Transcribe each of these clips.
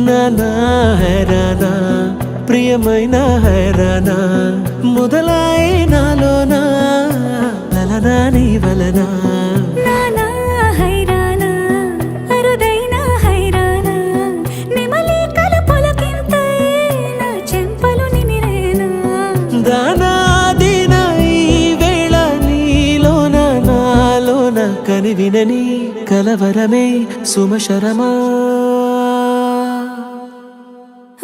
నానా హైరానా ప్రియమైన హైరానా మొదలాయి నాలోనా లలనా నీ వలనా నానా హైరానా అరుదైన హైరానా నెమలి కలుపులకింతై నా చెంపలు నిమిరేనా దానా దీనా ఈ వేళ నీలోన నాలోన కనివినని కలవరమే సుమశరమా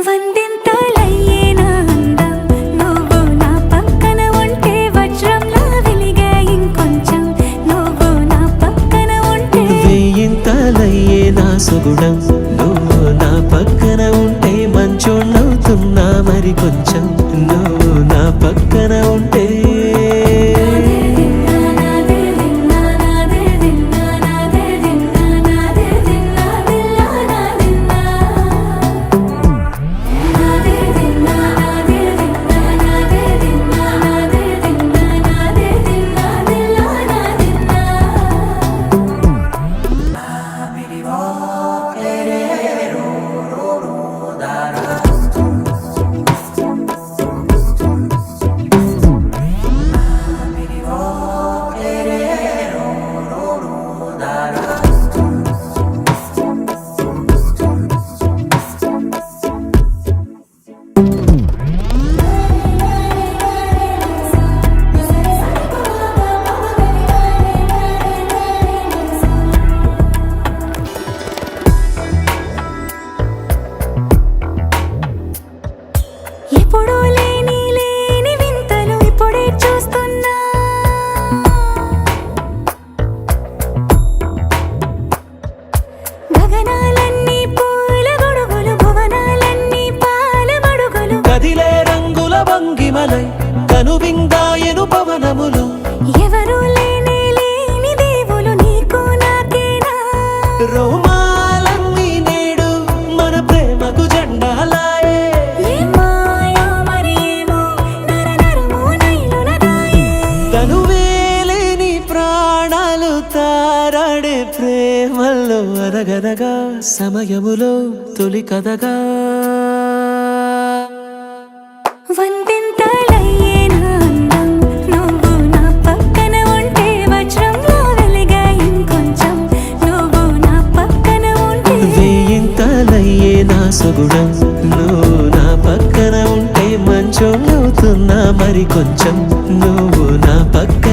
వందింతలయ్యేనా అందం నువ్వు నా పక్కన ఉంటే వజ్రంలా వెలిగే ఇంకొంచెం నువ్వు నా పక్కన ఉంటే వేయింతలయ్యే నా సుగుణం నువ్వు నా పక్కన ఉంటే మంచోళ్ళవుతున్నా మరి కొంచెం నువ్వు నా పక్కన ఉంటే ఎప్పుడూ లేని వింతలు ఇప్పుడే చూస్తున్నా గగనాలన్నీ పూల గొడుగులు భువనాలన్నీ పాల మడుగులు కదిలే రంగుల భంగిమలై కనువిందాయను పవనములు ఎవరూ లేని దేవులు నీకు నాకేనా రోమాలన్నీ నేడు మన ప్రేమకు జెండాలాయే మాయో మరేమో నరనరమో నైలునదాయే తనువేలేని ప్రాణాలు తారాడే ప్రేమల్లో అరగనగా సమయములో తొలి కథగా వందింతలయ్యేనా అందం నువ్వు నా పక్కన ఉంటే వజ్రంలా వెలిగే ఇంకొంచెం నువ్వు నా పక్కన ఉంటే వేయింతలయ్యే నా సుగుణం నువ్వు నా పక్కన ఉంటే మంచోళ్ళవుతున్నా మరి కొంచెం నువ్వు నా పక్కన